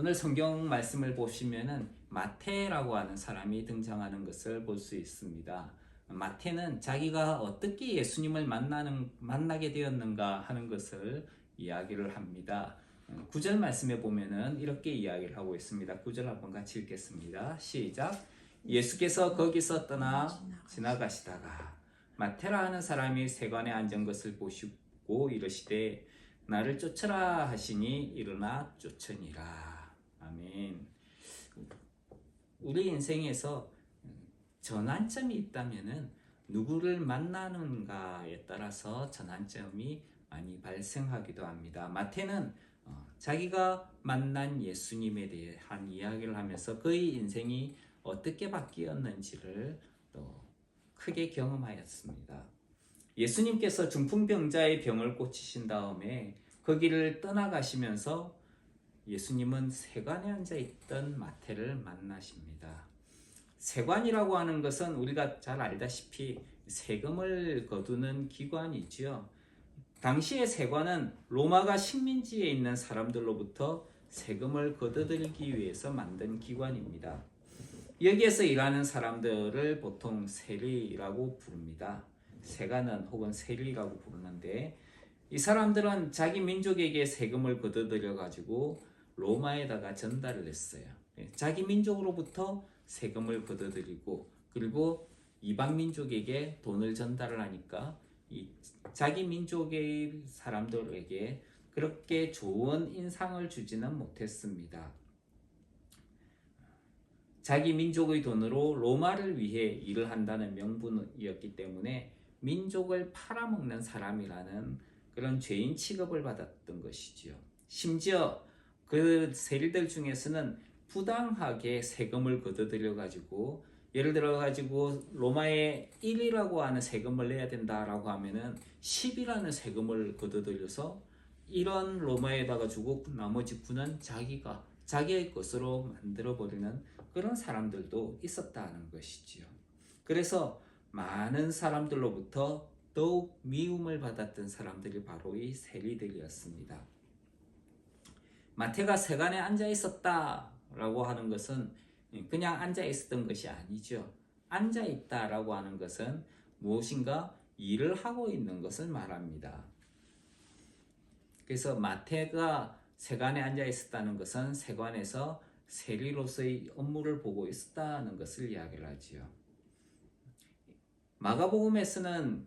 오늘 성경 말씀을 보시면은 마태라고 하는 사람이 등장하는 것을 볼 수 있습니다. 마태는 자기가 어떻게 예수님을 만나게 되었는가 하는 것을 이야기를 합니다. 9절 말씀에 보면은 이렇게 이야기를 하고 있습니다. 9절 한번 같이 읽겠습니다. 시작. 예수께서 거기서 떠나 지나가시다가 마태라 하는 사람이 세관에 앉은 것을 보시고 이르시되 나를 쫓으라 하시니 일어나 쫓으니라. 아멘. 우리 인생에서 전환점이 있다면은 누구를 만나는가에 따라서 전환점이 많이 발생하기도 합니다. 마태는 자기가 만난 예수님에 대한 이야기를 하면서 그의 인생이 어떻게 바뀌었는지를 또 크게 경험하였습니다. 예수님께서 중풍병자의 병을 고치신 다음에 거기를 떠나가시면서 예수님은 세관에 앉아있던 마태를 만나십니다. 세관이라고 하는 것은 우리가 잘 알다시피 세금을 거두는 기관이지요. 당시의 세관은 로마가 식민지에 있는 사람들로부터 세금을 거둬들이기 위해서 만든 기관입니다. 여기에서 일하는 사람들을 보통 세리라고 부릅니다. 세관은 혹은 세리라고 부르는데 이 사람들은 자기 민족에게 세금을 거둬들여 가지고 로마에다가 전달을 했어요. 자기 민족으로부터 세금을 거둬들이고 그리고 이방 민족에게 돈을 전달을 하니까 자기 민족의 사람들에게 그렇게 좋은 인상을 주지는 못했습니다. 자기 민족의 돈으로 로마를 위해 일을 한다는 명분이었기 때문에 민족을 팔아먹는 사람이라는 그런 죄인 취급을 받았던 것이지요. 심지어 그 세리들 중에서는 부당하게 세금을 거둬들여 가지고 예를 들어 가지고 로마에 1이라고 하는 세금을 내야 된다라고 하면은 10이라는 세금을 거둬들여서 이런 로마에다가 주고 나머지 9는 자기의 것으로 만들어 버리는 그런 사람들도 있었다는 것이지요. 그래서 많은 사람들로부터 더욱 미움을 받았던 사람들이 바로 이 세리들이었습니다. 마태가 세관에 앉아 있었다라고 하는 것은 그냥 앉아 있었던 것이 아니죠. 앉아 있다라고 하는 것은 무엇인가 일을 하고 있는 것을 말합니다. 그래서 마태가 세관에 앉아 있었다는 것은 세관에서 세리로서의 업무를 보고 있었다는 것을 이야기를 하지요. 마가복음에서는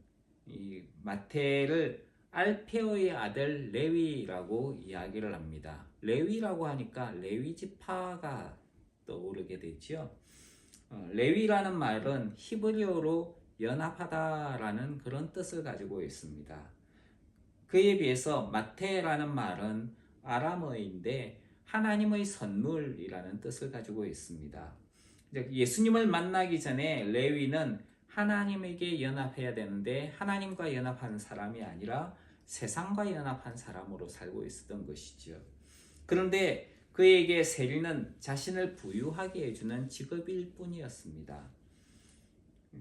이 마태를 알페오의 아들 레위라고 이야기를 합니다. 레위라고 하니까 레위 지파가 떠오르게 되죠. 레위라는 말은 히브리어로 연합하다라는 그런 뜻을 가지고 있습니다. 그에 비해서 마태라는 말은 아람어인데 하나님의 선물이라는 뜻을 가지고 있습니다. 예수님을 만나기 전에 레위는 하나님에게 연합해야 되는데 하나님과 연합한 사람이 아니라 세상과 연합한 사람으로 살고 있었던 것이죠. 그런데 그에게 세리는 자신을 부유하게 해주는 직업일 뿐이었습니다.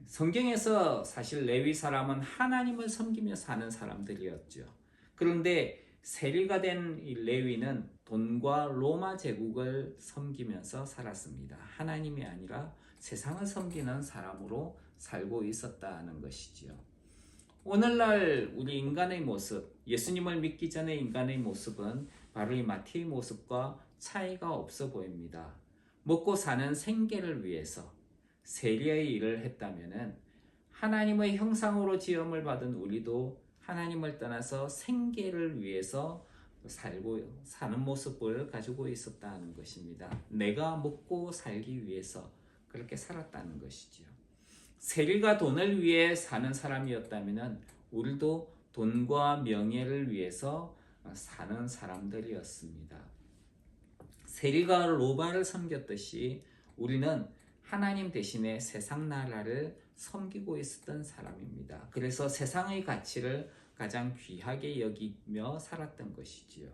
성경에서 사실 레위 사람은 하나님을 섬기며 사는 사람들이었죠. 그런데 세리가 된 이 레위는 돈과 로마 제국을 섬기면서 살았습니다. 하나님이 아니라 세상을 섬기는 사람으로 살고 있었다는 것이지요. 오늘날 우리 인간의 모습, 예수님을 믿기 전의 인간의 모습은 바로 이 마태의 모습과 차이가 없어 보입니다. 먹고 사는 생계를 위해서 세리의 일을 했다면은 하나님의 형상으로 지음을 받은 우리도 하나님을 떠나서 생계를 위해서 사는 모습을 가지고 있었다는 것입니다. 내가 먹고 살기 위해서 그렇게 살았다는 것이지요. 세리가 돈을 위해 사는 사람이었다면 우리도 돈과 명예를 위해서 사는 사람들이었습니다. 세리가 로마를 섬겼듯이 우리는 하나님 대신에 세상 나라를 섬기고 있었던 사람입니다. 그래서 세상의 가치를 가장 귀하게 여기며 살았던 것이지요.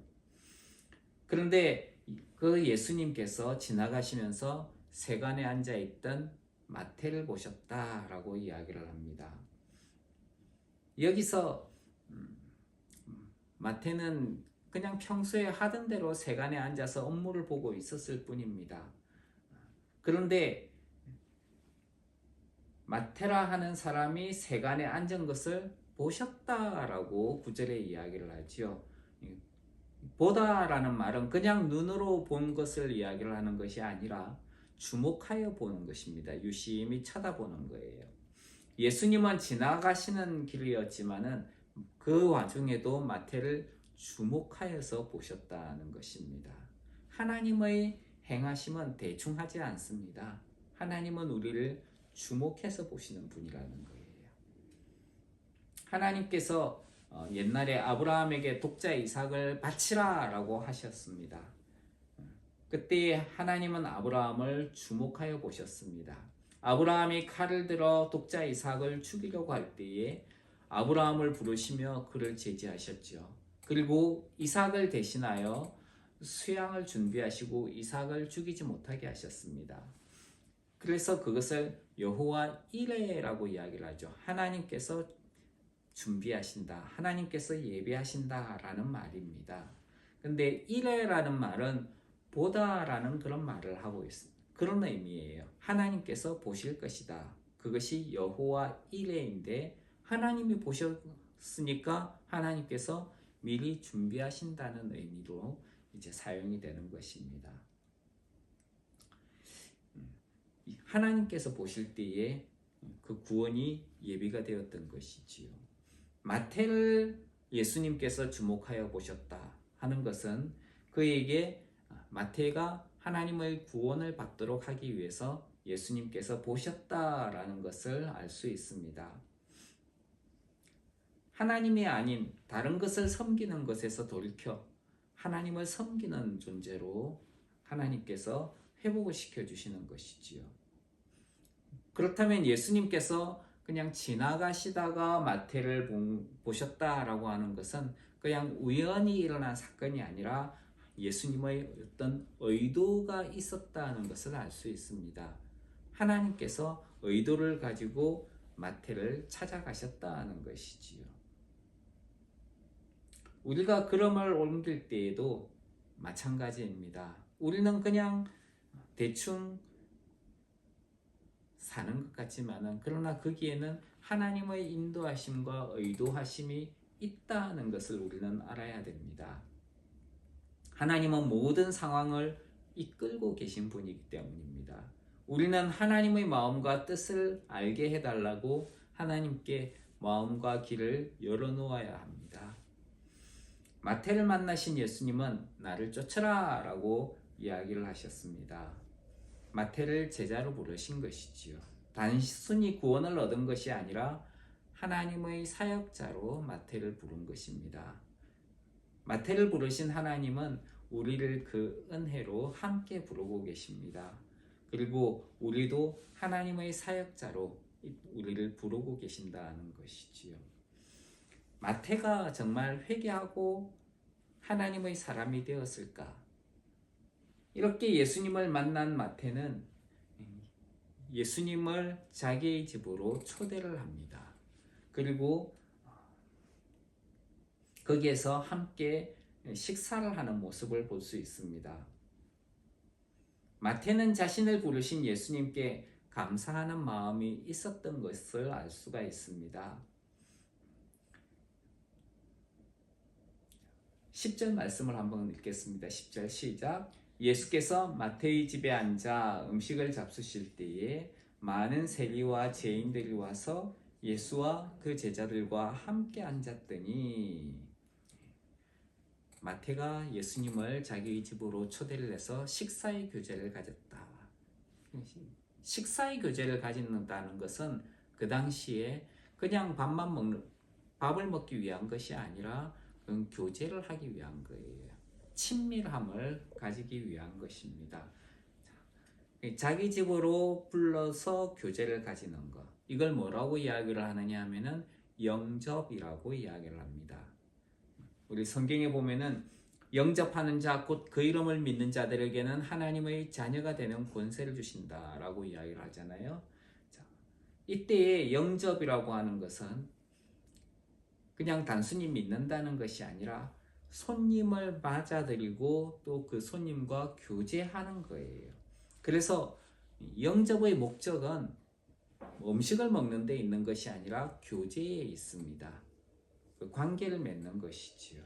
그런데 그 예수님께서 지나가시면서 세관에 앉아있던 마태를 보셨다라고 이야기를 합니다. 여기서 마태는 그냥 평소에 하던 대로 세간에 앉아서 업무를 보고 있었을 뿐입니다. 그런데 마테라 하는 사람이 세간에 앉은 것을 보셨다라고 9절에 이야기를 하지요. 보다라는 말은 그냥 눈으로 본 것을 이야기를 하는 것이 아니라 주목하여 보는 것입니다. 유심히 쳐다보는 거예요. 예수님은 지나가시는 길이었지만은 그 와중에도 마태를 주목하여서 보셨다는 것입니다. 하나님의 행하심은 대충 하지 않습니다. 하나님은 우리를 주목해서 보시는 분이라는 거예요. 하나님께서 옛날에 아브라함에게 독자 이삭을 바치라 라고 하셨습니다. 그때 하나님은 아브라함을 주목하여 보셨습니다. 아브라함이 칼을 들어 독자 이삭을 죽이려고 할 때에 아브라함을 부르시며 그를 제지하셨죠. 그리고 이삭을 대신하여 수양을 준비하시고 이삭을 죽이지 못하게 하셨습니다. 그래서 그것을 여호와 이레라고 이야기를 하죠. 하나님께서 준비하신다, 하나님께서 예비하신다라는 말입니다. 근데 이레라는 말은 보다라는 그런 말을 하고 있습니다. 그런 의미예요. 하나님께서 보실 것이다. 그것이 여호와 이레인데 하나님이 보셨으니까 하나님께서 미리 준비하신다는 의미로 이제 사용이 되는 것입니다. 하나님께서 보실 때에 그 구원이 예비가 되었던 것이지요. 마태를 예수님께서 주목하여 보셨다 하는 것은 그에게 마태가 하나님의 구원을 받도록 하기 위해서 예수님께서 보셨다라는 것을 알 수 있습니다. 하나님이 아닌 다른 것을 섬기는 것에서 돌이켜 하나님을 섬기는 존재로 하나님께서 회복을 시켜주시는 것이지요. 그렇다면 예수님께서 그냥 지나가시다가 마태를 보셨다라고 하는 것은 그냥 우연히 일어난 사건이 아니라 예수님의 어떤 의도가 있었다는 것을 알 수 있습니다. 하나님께서 의도를 가지고 마태를 찾아가셨다는 것이지요. 우리가 걸음을 옮길 때에도 마찬가지입니다. 우리는 그냥 대충 사는 것 같지만은 그러나 거기에는 하나님의 인도하심과 의도하심이 있다는 것을 우리는 알아야 됩니다. 하나님은 모든 상황을 이끌고 계신 분이기 때문입니다. 우리는 하나님의 마음과 뜻을 알게 해달라고 하나님께 마음과 길을 열어놓아야 합니다. 마태를 만나신 예수님은 나를 쫓으라 라고 이야기를 하셨습니다. 마태를 제자로 부르신 것이지요. 단순히 구원을 얻은 것이 아니라 하나님의 사역자로 마태를 부른 것입니다. 마태를 부르신 하나님은 우리를 그 은혜로 함께 부르고 계십니다. 그리고 우리도 하나님의 사역자로 우리를 부르고 계신다는 것이지요. 마태가 정말 회개하고 하나님의 사람이 되었을까? 이렇게 예수님을 만난 마태는 예수님을 자기의 집으로 초대를 합니다. 그리고 거기에서 함께 식사를 하는 모습을 볼 수 있습니다. 마태는 자신을 부르신 예수님께 감사하는 마음이 있었던 것을 알 수가 있습니다. 10절 말씀을 한번 읽겠습니다. 10절 시작. 예수께서 마태의 집에 앉아 음식을 잡수실 때에 많은 세리와 죄인들이 와서 예수와 그 제자들과 함께 앉았더니, 마태가 예수님을 자기의 집으로 초대를 해서 식사의 교제를 가졌다. 식사의 교제를 가진다는 것은 그 당시에 그냥 밥을 먹기 위한 것이 아니라 교제를 하기 위한 거예요. 친밀함을 가지기 위한 것입니다. 자기 집으로 불러서 교제를 가지는 것, 이걸 뭐라고 이야기를 하느냐 하면은 영접이라고 이야기를 합니다. 우리 성경에 보면은 영접하는 자, 곧 그 이름을 믿는 자들에게는 하나님의 자녀가 되는 권세를 주신다라고 이야기를 하잖아요. 이때의 영접이라고 하는 것은 그냥 단순히 믿는다는 것이 아니라 손님을 맞아들이고 또 그 손님과 교제하는 거예요. 그래서 영접의 목적은 음식을 먹는 데 있는 것이 아니라 교제에 있습니다. 그 관계를 맺는 것이지요.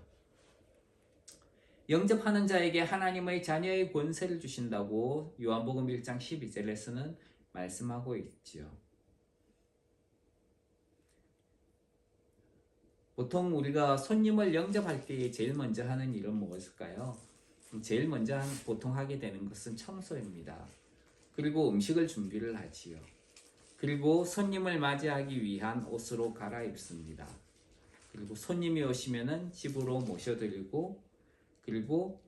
영접하는 자에게 하나님의 자녀의 권세를 주신다고 요한복음 1장 12절에서는 말씀하고 있지요. 보통 우리가 손님을 영접할 때 제일 먼저 하는 일은 무엇일까요? 제일 먼저 보통 하게 되는 것은 청소입니다. 그리고 음식을 준비를 하지요. 그리고 손님을 맞이하기 위한 옷으로 갈아입습니다. 그리고 손님이 오시면은 집으로 모셔드리고, 그리고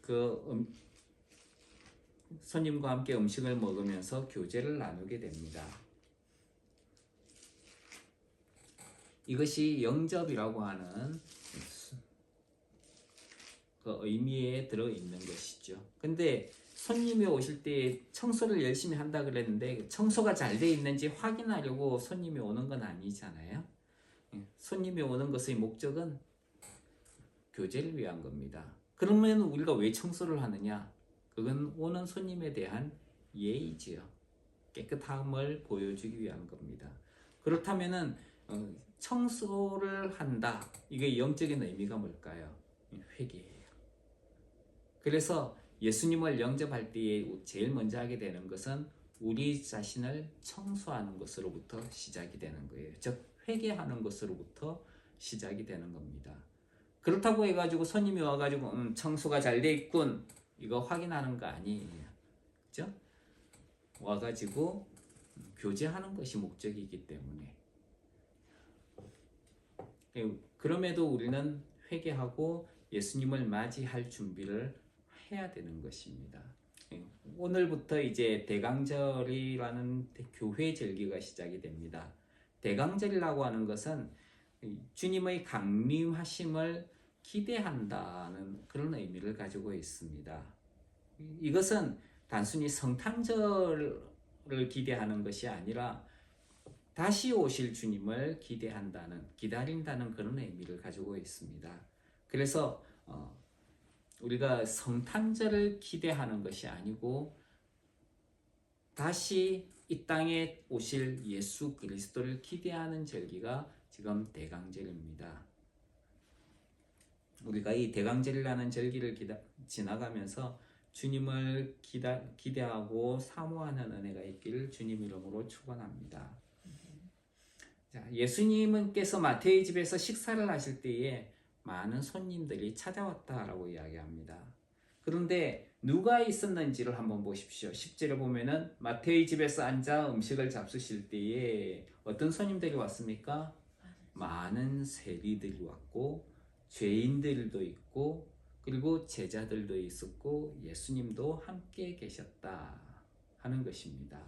그 손님과 함께 음식을 먹으면서 교제를 나누게 됩니다. 이것이 영접이라고 하는 그 의미에 들어있는 것이죠. 근데 손님이 오실 때 청소를 열심히 한다 그랬는데 청소가 잘 돼 있는지 확인하려고 손님이 오는 건 아니잖아요. 손님이 오는 것의 목적은 교제를 위한 겁니다. 그러면 우리가 왜 청소를 하느냐? 그건 오는 손님에 대한 예의지요. 깨끗함을 보여주기 위한 겁니다. 그렇다면은 청소를 한다. 이게 영적인 의미가 뭘까요? 회개예요. 그래서 예수님을 영접할 때에 제일 먼저 하게 되는 것은 우리 자신을 청소하는 것으로부터 시작이 되는 거예요. 즉 회개하는 것으로부터 시작이 되는 겁니다. 그렇다고 해가지고 손님이 와가지고 청소가 잘 돼 있군 이거 확인하는 거 아니에요. 그죠? 와가지고 교제하는 것이 목적이기 때문에 그럼에도 우리는 회개하고 예수님을 맞이할 준비를 해야 되는 것입니다. 오늘부터 이제 대강절이라는 교회 절기가 시작이 됩니다. 대강절이라고 하는 것은 주님의 강림하심을 기대한다는 그런 의미를 가지고 있습니다. 이것은 단순히 성탄절을 기대하는 것이 아니라 다시 오실 주님을 기다린다는 그런 의미를 가지고 있습니다. 그래서 우리가 성탄절을 기대하는 것이 아니고 다시 이 땅에 오실 예수 그리스도를 기대하는 절기가 지금 대강절입니다. 우리가 이 대강절이라는 절기를 지나가면서 주님을 기대하고 사모하는 은혜가 있기를 주님 이름으로 축원합니다. 자, 예수님께서 마태의 집에서 식사를 하실 때에 많은 손님들이 찾아왔다라고 이야기합니다. 그런데 누가 있었는지를 한번 보십시오. 10절에 보면은 마태의 집에서 앉아 음식을 잡수실 때에 어떤 손님들이 왔습니까? 많은 세리들이 왔고 죄인들도 있고 그리고 제자들도 있었고 예수님도 함께 계셨다 하는 것입니다.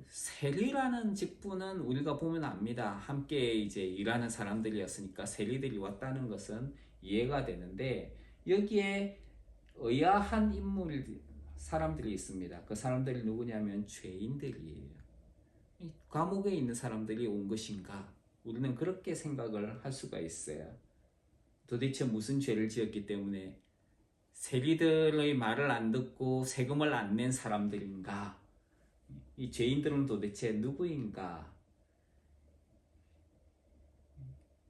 세리라는 직분은 우리가 보면 압니다. 함께 이제 일하는 사람들이었으니까 세리들이 왔다는 것은 이해가 되는데 여기에 의아한 사람들이 있습니다. 그 사람들이 누구냐면 죄인들이에요. 감옥에 있는 사람들이 온 것인가? 우리는 그렇게 생각을 할 수가 있어요. 도대체 무슨 죄를 지었기 때문에 세리들의 말을 안 듣고 세금을 안 낸 사람들인가? 이 죄인들은 도대체 누구인가?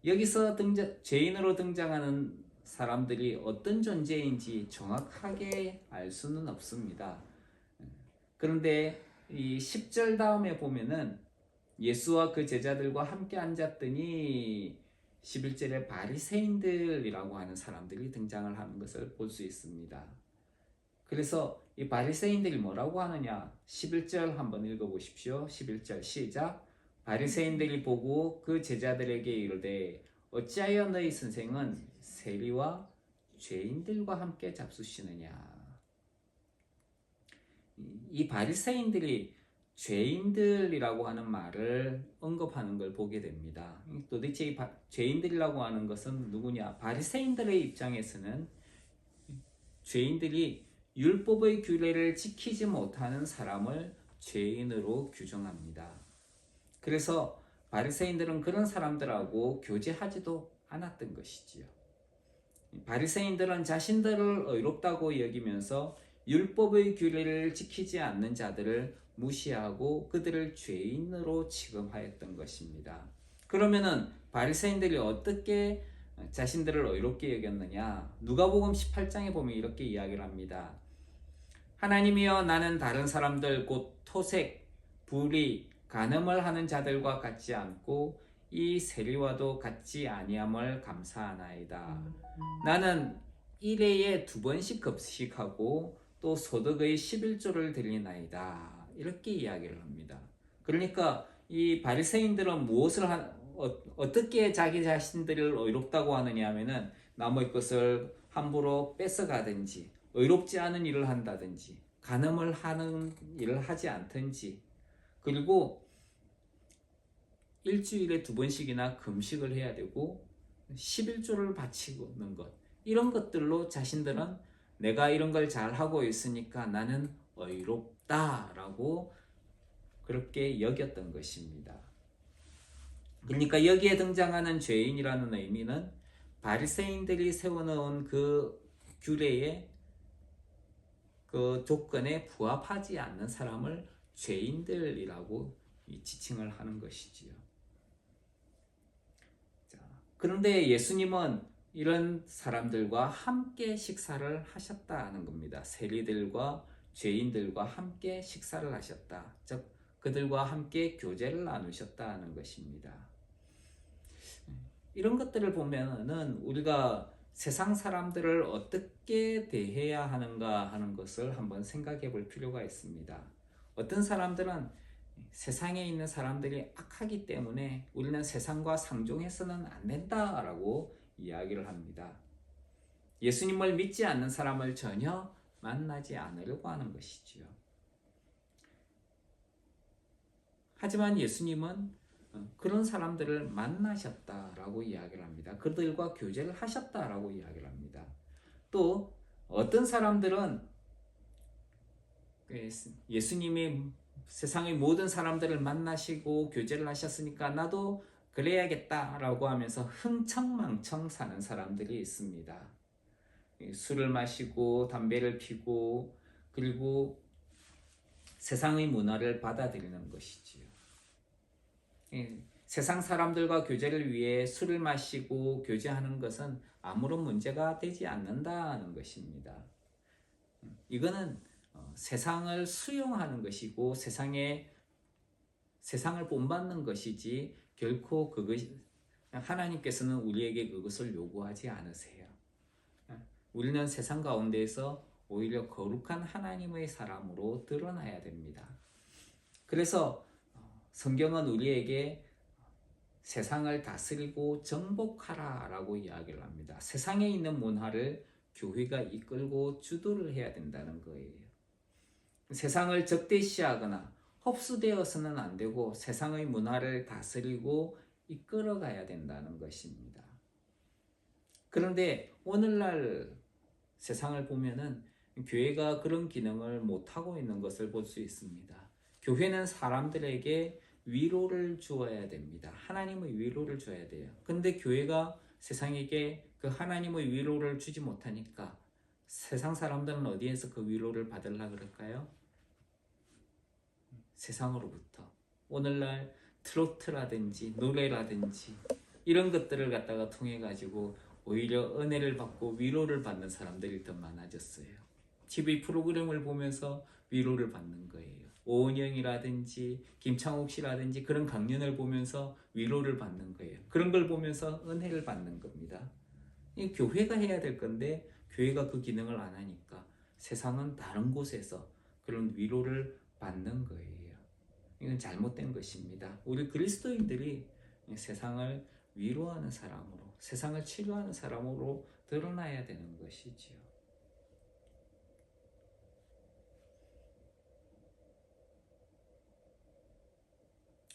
여기서 죄인으로 등장하는 사람들이 어떤 존재인지 정확하게 알 수는 없습니다. 그런데 이 10절 다음에 보면은 예수와 그 제자들과 함께 앉았더니 11절에 바리새인들이라고 하는 사람들이 등장을 하는 것을 볼 수 있습니다. 그래서 이 바리새인들이 뭐라고 하느냐? 11절 한번 읽어보십시오. 11절 시작. 바리새인들이 보고 그 제자들에게 이르되 어찌하여 너희 선생은 세리와 죄인들과 함께 잡수시느냐? 이 바리새인들이 죄인들이라고 하는 말을 언급하는 걸 보게 됩니다. 도대체 이 죄인들이라고 하는 것은 누구냐? 바리새인들의 입장에서는 죄인들이 율법의 규례를 지키지 못하는 사람을 죄인으로 규정합니다. 그래서 바리새인들은 그런 사람들하고 교제하지도 않았던 것이지요. 바리새인들은 자신들을 의롭다고 여기면서 율법의 규례를 지키지 않는 자들을 무시하고 그들을 죄인으로 취급하였던 것입니다. 그러면은 바리새인들이 어떻게 자신들을 의롭게 여겼느냐? 누가복음 18장에 보면 이렇게 이야기를 합니다. 하나님이여, 나는 다른 사람들 곧 토색, 불의, 간음을 하는 자들과 같지 않고 이 세리와도 같지 아니함을 감사하나이다. 나는 일회에 2번씩 급식하고 또 소득의 11조를 드리나이다. 이렇게 이야기를 합니다. 그러니까 이 바리새인들은 무엇을 어떻게 자기 자신들을 의롭다고 하느냐 하면은 남의 것을 함부로 뺏어가든지 의롭지 않은 일을 한다든지 간음을 하는 일을 하지 않든지, 그리고 일주일에 2번씩이나 금식을 해야 되고 11조를 바치는 것, 이런 것들로 자신들은 내가 이런 걸 잘하고 있으니까 나는 의롭다라고 그렇게 여겼던 것입니다. 그러니까 여기에 등장하는 죄인이라는 의미는 바리새인들이 세워놓은 그 규례에, 그 조건에 부합하지 않는 사람을 죄인들이라고 지칭을 하는 것이지요. 그런데 예수님은 이런 사람들과 함께 식사를 하셨다는 겁니다. 세리들과 죄인들과 함께 식사를 하셨다. 즉 그들과 함께 교제를 나누셨다는 것입니다. 이런 것들을 보면은 우리가 세상 사람들을 어떻게 대해야 하는가 하는 것을 한번 생각해 볼 필요가 있습니다. 어떤 사람들은 세상에 있는 사람들이 악하기 때문에 우리는 세상과 상종해서는 안 된다라고 이야기를 합니다. 예수님을 믿지 않는 사람을 전혀 만나지 않으려고 하는 것이지요. 하지만 예수님은 그런 사람들을 만나셨다라고 이야기를 합니다. 그들과 교제를 하셨다라고 이야기를 합니다. 또 어떤 사람들은 예수님이 세상의 모든 사람들을 만나시고 교제를 하셨으니까 나도 그래야겠다라고 하면서 흥청망청 사는 사람들이 있습니다. 술을 마시고 담배를 피고 그리고 세상의 문화를 받아들이는 것이지요. 세상 사람들과 교제를 위해 술을 마시고 교제하는 것은 아무런 문제가 되지 않는다는 것입니다. 이거는 세상을 수용하는 것이고 세상을 본받는 것이지 결코 그것이 하나님께서는 우리에게 그것을 요구하지 않으세요. 우리는 세상 가운데에서 오히려 거룩한 하나님의 사람으로 드러나야 됩니다. 그래서 성경은 우리에게 세상을 다스리고 정복하라 라고 이야기를 합니다. 세상에 있는 문화를 교회가 이끌고 주도를 해야 된다는 거예요. 세상을 적대시하거나 흡수되어서는 안 되고 세상의 문화를 다스리고 이끌어가야 된다는 것입니다. 그런데 오늘날 세상을 보면은 교회가 그런 기능을 못하고 있는 것을 볼 수 있습니다. 교회는 사람들에게 위로를 주어야 됩니다. 하나님의 위로를 줘야 돼요. 근데 교회가 세상에게 그 하나님의 위로를 주지 못하니까 세상 사람들은 어디에서 그 위로를 받으려고 그럴까요? 세상으로부터. 오늘날 트로트라든지 노래라든지 이런 것들을 갖다가 통해 가지고 오히려 은혜를 받고 위로를 받는 사람들이 더 많아졌어요. TV 프로그램을 보면서 위로를 받는 거예요. 오은영이라든지 김창욱 씨라든지 그런 강연을 보면서 위로를 받는 거예요. 그런 걸 보면서 은혜를 받는 겁니다. 이 교회가 해야 될 건데 교회가 그 기능을 안 하니까 세상은 다른 곳에서 그런 위로를 받는 거예요. 이건 잘못된 것입니다. 우리 그리스도인들이 세상을 위로하는 사람으로, 세상을 치료하는 사람으로 드러나야 되는 것이지요.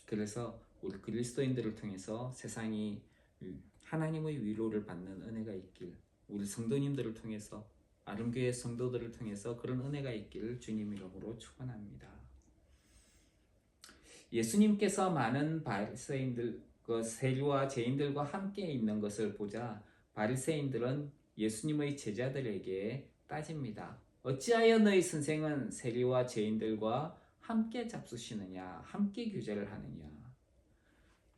그래서 우리 그리스도인들을 통해서 세상이 하나님의 위로를 받는 은혜가 있길, 우리 성도님들을 통해서, 아름교회 성도들을 통해서 그런 은혜가 있기를 주님 이름으로 축원합니다. 예수님께서 많은 바리새인들 그 세리와 죄인들과 함께 있는 것을 보자 바리새인들은 예수님의 제자들에게 따집니다. 어찌하여 너희 선생은 세리와 죄인들과 함께 잡수시느냐, 함께 교제를 하느냐.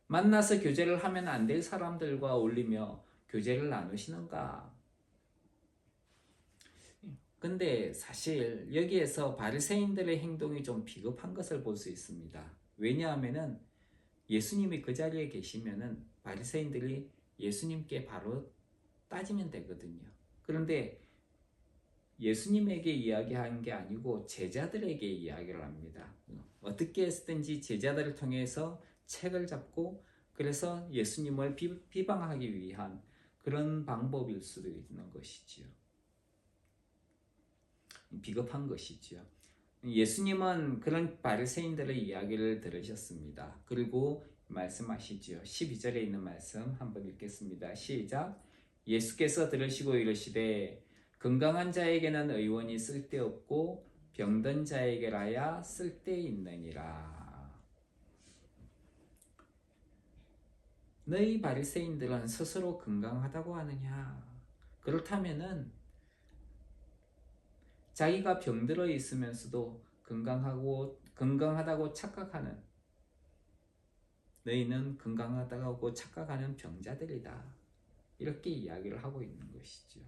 만나서 교제를 하면 안 될 사람들과 어울리며 교제를 나누시는가? 근데 사실 여기에서 바리새인들의 행동이 좀 비겁한 것을 볼 수 있습니다. 왜냐하면은 예수님이 그 자리에 계시면은 바리새인들이 예수님께 바로 따지면 되거든요. 그런데 예수님에게 이야기한 게 아니고 제자들에게 이야기를 합니다. 어떻게 했든지 제자들을 통해서 책을 잡고 그래서 예수님을 비방하기 위한 그런 방법일 수도 있는 것이지요. 비겁한 것이지요. 예수님은 그런 바리새인들의 이야기를 들으셨습니다. 그리고 말씀하시지요. 12절에 있는 말씀 한번 읽겠습니다. 시작. 예수께서 들으시고 이르시되 건강한 자에게는 의원이 쓸데없고 병든 자에게라야 쓸데있느니라. 너희 바리새인들은 스스로 건강하다고 하느냐? 그렇다면은 자기가 병들어 있으면서도 건강하다고 착각하는 너희는 건강하다고 착각하는 병자들이다. 이렇게 이야기를 하고 있는 것이죠.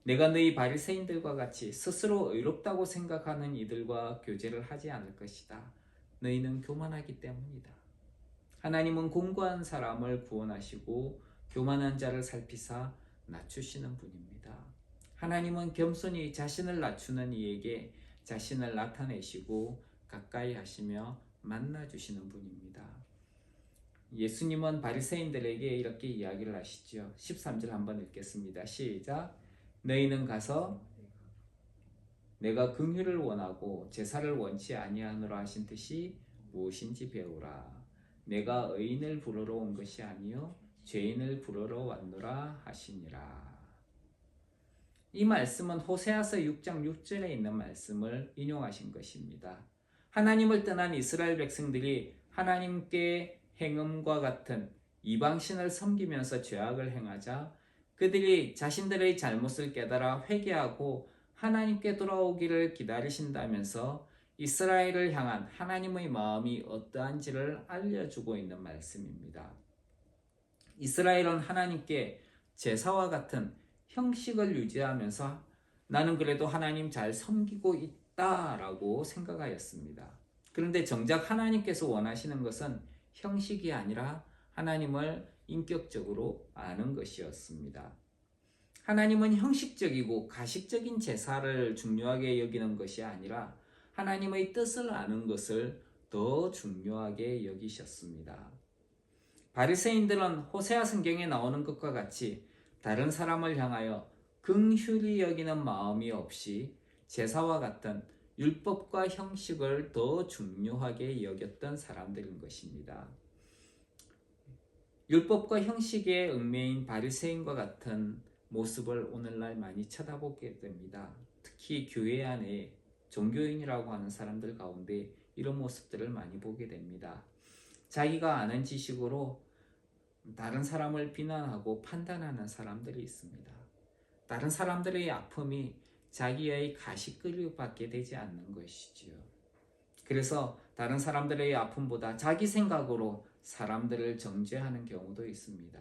내가 너희 바리새인들과 같이 스스로 의롭다고 생각하는 이들과 교제를 하지 않을 것이다. 너희는 교만하기 때문이다. 하나님은 공고한 사람을 구원하시고 교만한 자를 살피사 낮추시는 분입니다. 하나님은 겸손히 자신을 낮추는 이에게 자신을 나타내시고 가까이 하시며 만나주시는 분입니다. 예수님은 바리새인들에게 이렇게 이야기를 하시죠. 13절 한번 읽겠습니다. 시작. 너희는 가서 내가 긍휼을 원하고 제사를 원치 아니하노라 하신 뜻이 무엇인지 배우라. 내가 의인을 부르러 온 것이 아니요 죄인을 부르러 왔노라 하시니라. 이 말씀은 호세아서 6장 6절에 있는 말씀을 인용하신 것입니다. 하나님을 떠난 이스라엘 백성들이 하나님께 행음과 같은 이방신을 섬기면서 죄악을 행하자 그들이 자신들의 잘못을 깨달아 회개하고 하나님께 돌아오기를 기다리신다면서 이스라엘을 향한 하나님의 마음이 어떠한지를 알려주고 있는 말씀입니다. 이스라엘은 하나님께 제사와 같은 형식을 유지하면서 나는 그래도 하나님 잘 섬기고 있다라고 생각하였습니다. 그런데 정작 하나님께서 원하시는 것은 형식이 아니라 하나님을 인격적으로 아는 것이었습니다. 하나님은 형식적이고 가식적인 제사를 중요하게 여기는 것이 아니라 하나님의 뜻을 아는 것을 더 중요하게 여기셨습니다. 바리새인들은 호세아 성경에 나오는 것과 같이 다른 사람을 향하여 긍휼히 여기는 마음이 없이 제사와 같은 율법과 형식을 더 중요하게 여겼던 사람들인 것입니다. 율법과 형식에 얽매인 바리새인과 같은 모습을 오늘날 많이 쳐다보게 됩니다. 특히 교회 안에 종교인이라고 하는 사람들 가운데 이런 모습들을 많이 보게 됩니다. 자기가 아는 지식으로 다른 사람을 비난하고 판단하는 사람들이 있습니다. 다른 사람들의 아픔이 자기의 가시끌림받게 되지 않는 것이지요. 그래서 다른 사람들의 아픔보다 자기 생각으로 사람들을 정죄하는 경우도 있습니다.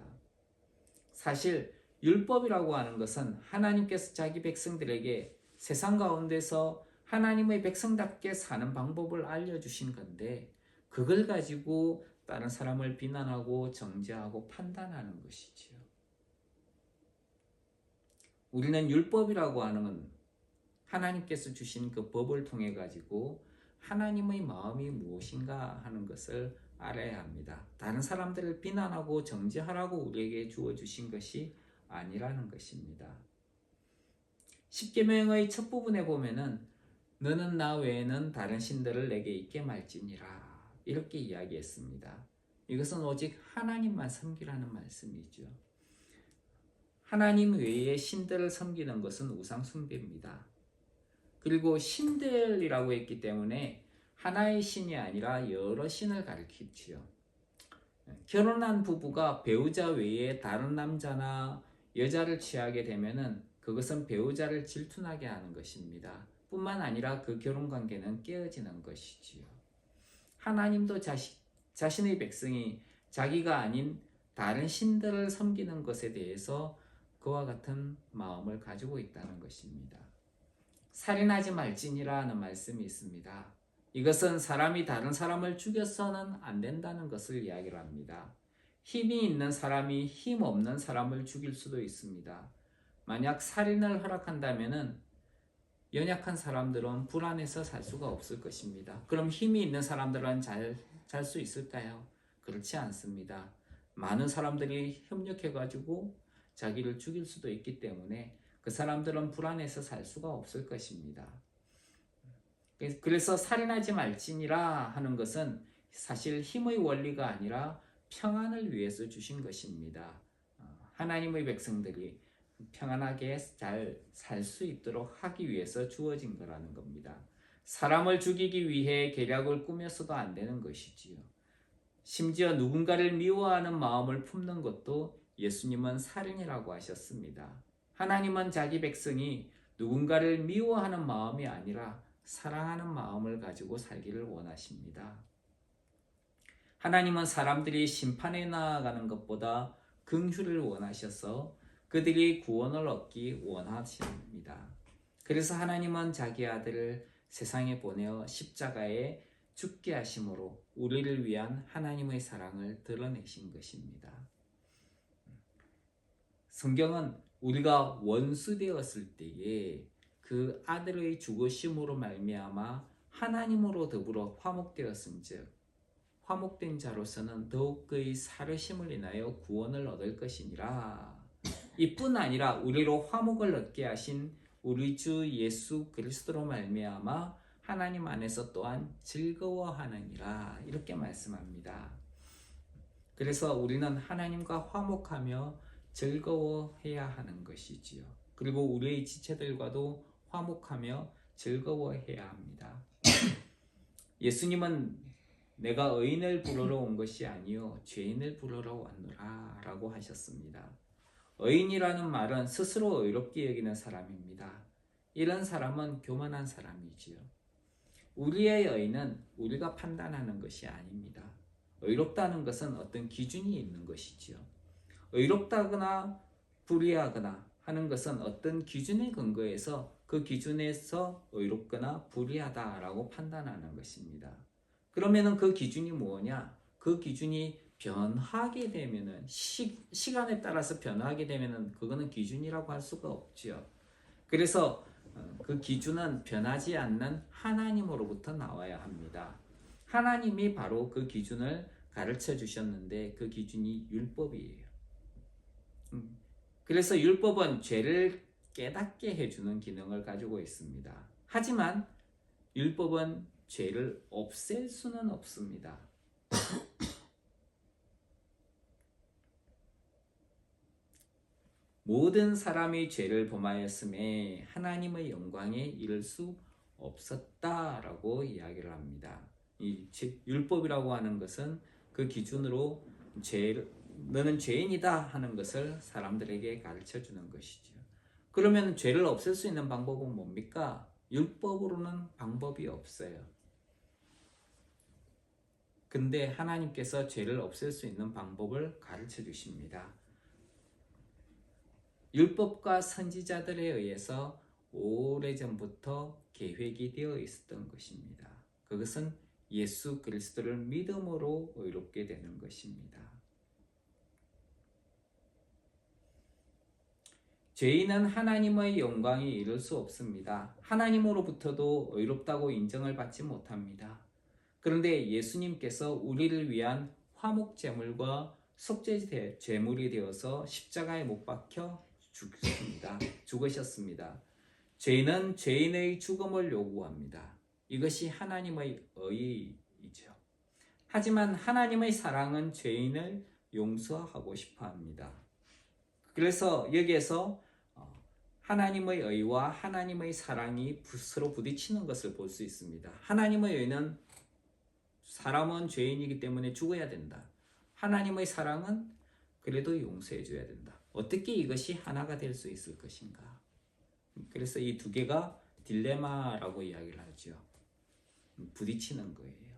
사실 율법이라고 하는 것은 하나님께서 자기 백성들에게 세상 가운데서 하나님의 백성답게 사는 방법을 알려주신 건데 그걸 가지고 다른 사람을 비난하고 정죄하고 판단하는 것이지요. 우리는 율법이라고 하는 하나님께서 주신 그 법을 통해 가지고 하나님의 마음이 무엇인가 하는 것을 알아야 합니다. 다른 사람들을 비난하고 정죄하라고 우리에게 주어주신 것이 아니라는 것입니다. 십계명의 첫 부분에 보면은 너는 나 외에는 다른 신들을 내게 있게 말지니라 이렇게 이야기했습니다. 이것은 오직 하나님만 섬기라는 말씀이죠. 하나님 외에 신들을 섬기는 것은 우상 숭배입니다. 그리고 신들이라고 했기 때문에 하나의 신이 아니라 여러 신을 가리키지요. 결혼한 부부가 배우자 외에 다른 남자나 여자를 취하게 되면은 그것은 배우자를 질투나게 하는 것입니다. 뿐만 아니라 그 결혼 관계는 깨어지는 것이지요. 하나님도 자신의 백성이 자기가 아닌 다른 신들을 섬기는 것에 대해서 그와 같은 마음을 가지고 있다는 것입니다. 살인하지 말지니라 하는 말씀이 있습니다. 이것은 사람이 다른 사람을 죽여서는 안 된다는 것을 이야기를 합니다. 힘이 있는 사람이 힘 없는 사람을 죽일 수도 있습니다. 만약 살인을 허락한다면은 연약한 사람들은 불안해서 살 수가 없을 것입니다. 그럼 힘이 있는 사람들은 잘 수 있을까요? 그렇지 않습니다. 많은 사람들이 협력해가지고 자기를 죽일 수도 있기 때문에 그 사람들은 불안해서 살 수가 없을 것입니다. 그래서 살인하지 말지니라 하는 것은 사실 힘의 원리가 아니라 평안을 위해서 주신 것입니다. 하나님의 백성들이 평안하게 잘 살 수 있도록 하기 위해서 주어진 거라는 겁니다. 사람을 죽이기 위해 계략을 꾸며서도 안 되는 것이지요. 심지어 누군가를 미워하는 마음을 품는 것도 예수님은 살인이라고 하셨습니다. 하나님은 자기 백성이 누군가를 미워하는 마음이 아니라 사랑하는 마음을 가지고 살기를 원하십니다. 하나님은 사람들이 심판에 나아가는 것보다 긍휼을 원하셔서 그들이 구원을 얻기 원하십니다. 그래서 하나님은 자기 아들을 세상에 보내어 십자가에 죽게 하심으로 우리를 위한 하나님의 사랑을 드러내신 것입니다. 성경은 우리가 원수 되었을 때에 그 아들의 죽으심으로 말미암아 하나님으로 더불어 화목되었은즉 화목된 자로서는 더욱 그의 살으심을 인하여 구원을 얻을 것이니라. 이뿐 아니라 우리로 화목을 얻게 하신 우리 주 예수 그리스도로 말미암아 하나님 안에서 또한 즐거워하느니라. 이렇게 말씀합니다. 그래서 우리는 하나님과 화목하며 즐거워해야 하는 것이지요. 그리고 우리의 지체들과도 화목하며 즐거워해야 합니다. 예수님은 내가 의인을 부르러 온 것이 아니요 죄인을 부르러 왔노라 라고 하셨습니다. 의인이라는 말은 스스로 의롭게 여기는 사람입니다. 이런 사람은 교만한 사람이지요. 우리의 의인은 우리가 판단하는 것이 아닙니다. 의롭다는 것은 어떤 기준이 있는 것이지요. 의롭다거나 불의하거나 하는 것은 어떤 기준에 근거해서 그 기준에서 의롭거나 불의하다라고 판단하는 것입니다. 그러면은 그 기준이 뭐냐? 그 기준이 변하게 되면은 시간에 따라서 변하게 되면은 그거는 기준이라고 할 수가 없지요. 그래서 그 기준은 변하지 않는 하나님으로부터 나와야 합니다. 하나님이 바로 그 기준을 가르쳐 주셨는데 그 기준이 율법이에요. 그래서 율법은 죄를 깨닫게 해주는 기능을 가지고 있습니다. 하지만 율법은 죄를 없앨 수는 없습니다. 모든 사람이 죄를 범하였음에 하나님의 영광에 이를 수 없었다라고 이야기를 합니다. 이 율법이라고 하는 것은 그 기준으로 너는 죄인이다 하는 것을 사람들에게 가르쳐 주는 것이죠. 그러면 죄를 없앨 수 있는 방법은 뭡니까? 율법으로는 방법이 없어요. 근데 하나님께서 죄를 없앨 수 있는 방법을 가르쳐 주십니다. 율법과 선지자들에 의해서 오래전부터 계획이 되어 있었던 것입니다. 그것은 예수 그리스도를 믿음으로 의롭게 되는 것입니다. 죄인은 하나님의 영광에 이를 수 없습니다. 하나님으로부터도 의롭다고 인정을 받지 못합니다. 그런데 예수님께서 우리를 위한 화목 제물과 속죄 제물이 되어서 십자가에 못 박혀 죽으셨습니다. 죄인은 죄인의 죽음을 요구합니다. 이것이 하나님의 의이죠. 하지만 하나님의 사랑은 죄인을 용서하고 싶어 합니다. 그래서 여기에서 하나님의 의와 하나님의 사랑이 서로 부딪히는 것을 볼 수 있습니다. 하나님의 의는 사람은 죄인이기 때문에 죽어야 된다. 하나님의 사랑은 그래도 용서해 줘야 된다. 어떻게 이것이 하나가 될 수 있을 것인가? 그래서 이 두 개가 딜레마라고 이야기를 하죠. 부딪히는 거예요.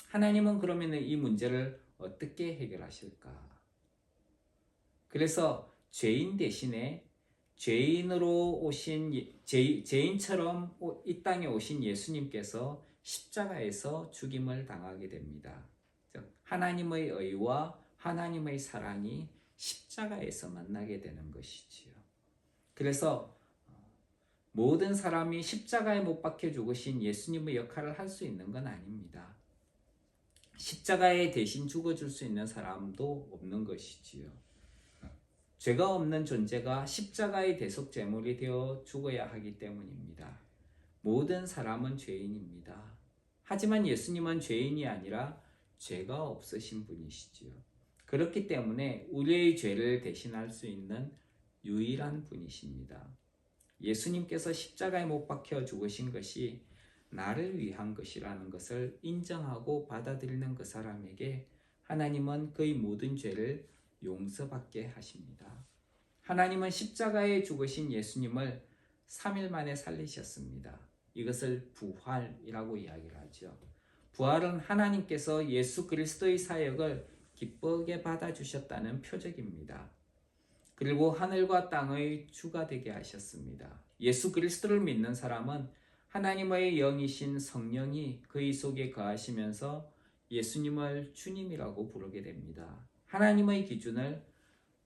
하나님은 그러면 이 문제를 어떻게 해결하실까? 그래서 죄인 대신에 죄인으로 오신 죄인처럼 이 땅에 오신 예수님께서 십자가에서 죽임을 당하게 됩니다. 즉 하나님의 의와 하나님의 사랑이 십자가에서 만나게 되는 것이지요. 그래서 모든 사람이 십자가에 못 박혀 죽으신 예수님의 역할을 할 수 있는 건 아닙니다. 십자가에 대신 죽어줄 수 있는 사람도 없는 것이지요. 죄가 없는 존재가 십자가의 대속 제물이 되어 죽어야 하기 때문입니다. 모든 사람은 죄인입니다. 하지만 예수님은 죄인이 아니라 죄가 없으신 분이시지요. 그렇기 때문에 우리의 죄를 대신할 수 있는 유일한 분이십니다. 예수님께서 십자가에 못 박혀 죽으신 것이 나를 위한 것이라는 것을 인정하고 받아들이는 그 사람에게 하나님은 그의 모든 죄를 용서받게 하십니다. 하나님은 십자가에 죽으신 예수님을 3일 만에 살리셨습니다. 이것을 부활이라고 이야기를 하죠. 부활은 하나님께서 예수 그리스도의 사역을 기쁘게 받아주셨다는 표적입니다. 그리고 하늘과 땅의 주가 되게 하셨습니다. 예수 그리스도를 믿는 사람은 하나님의 영이신 성령이 그의 속에 거하시면서 예수님을 주님이라고 부르게 됩니다. 하나님의 기준을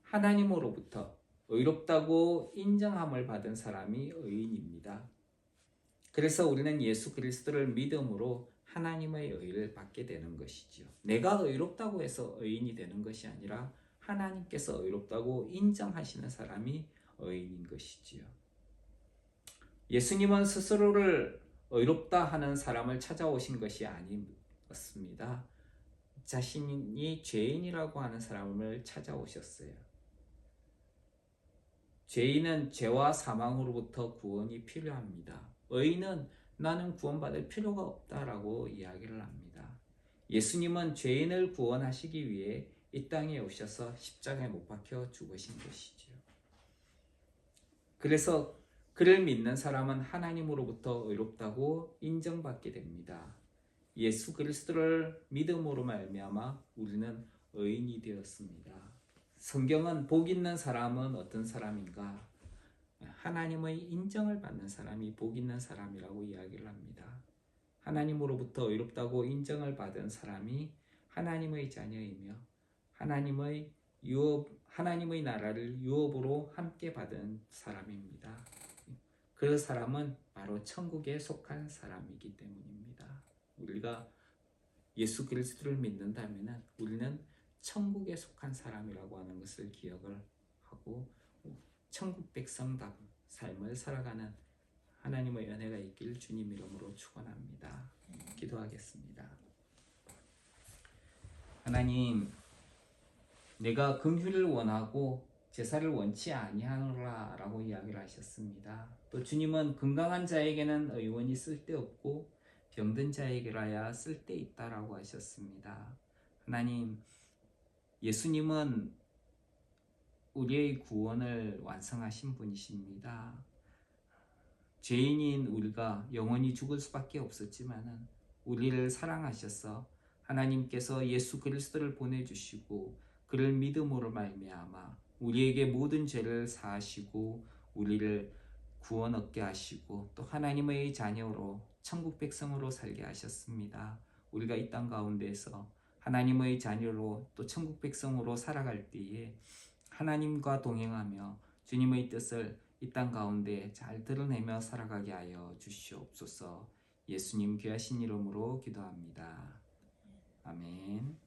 하나님으로부터 의롭다고 인정함을 받은 사람이 의인입니다. 그래서 우리는 예수 그리스도를 믿음으로 하나님의 의를 받게 되는 것이지요. 내가 의롭다고 해서 의인이 되는 것이 아니라 하나님께서 의롭다고 인정하시는 사람이 의인인 것이지요. 예수님은 스스로를 의롭다 하는 사람을 찾아오신 것이 아니었습니다. 자신이 죄인이라고 하는 사람을 찾아오셨어요. 죄인은 죄와 사망으로부터 구원이 필요합니다. 의인은 나는 구원받을 필요가 없다라고 이야기를 합니다. 예수님은 죄인을 구원하시기 위해 이 땅에 오셔서 십자가에 못 박혀 죽으신 것이지요. 그래서 그를 믿는 사람은 하나님으로부터 의롭다고 인정받게 됩니다. 예수 그리스도를 믿음으로 말미암아 우리는 의인이 되었습니다. 성경은 복 있는 사람은 어떤 사람인가? 하나님의 인정을 받는 사람이 복 있는 사람이라고 이야기를 합니다. 하나님으로부터 의롭다고 인정을 받은 사람이 하나님의 자녀이며 하나님의 나라를 유업으로 함께 받은 사람입니다. 그 사람은 바로 천국에 속한 사람이기 때문입니다. 우리가 예수 그리스도를 믿는다면 우리는 천국에 속한 사람이라고 하는 것을 기억을 하고 천국 백성답은 삶을 살아가는 하나님의 은혜가 있길 주님 이름으로 축원합니다. 기도하겠습니다. 하나님, 내가 긍휼을 원하고 제사를 원치 아니하노라라고 이야기를 하셨습니다. 또 주님은 건강한 자에게는 의원이 쓸데없고 병든 자에게라야 쓸데있다라고 하셨습니다. 하나님, 예수님은 우리의 구원을 완성하신 분이십니다. 죄인인 우리가 영원히 죽을 수밖에 없었지만 우리를 사랑하셔서 하나님께서 예수 그리스도를 보내주시고 그를 믿음으로 말미암아 우리에게 모든 죄를 사하시고 우리를 구원 얻게 하시고 또 하나님의 자녀로 천국 백성으로 살게 하셨습니다. 우리가 이 땅 가운데에서 하나님의 자녀로 또 천국 백성으로 살아갈 때에 하나님과 동행하며 주님의 뜻을 이 땅 가운데 잘 드러내며 살아가게 하여 주시옵소서. 예수님 귀하신 이름으로 기도합니다. 아멘.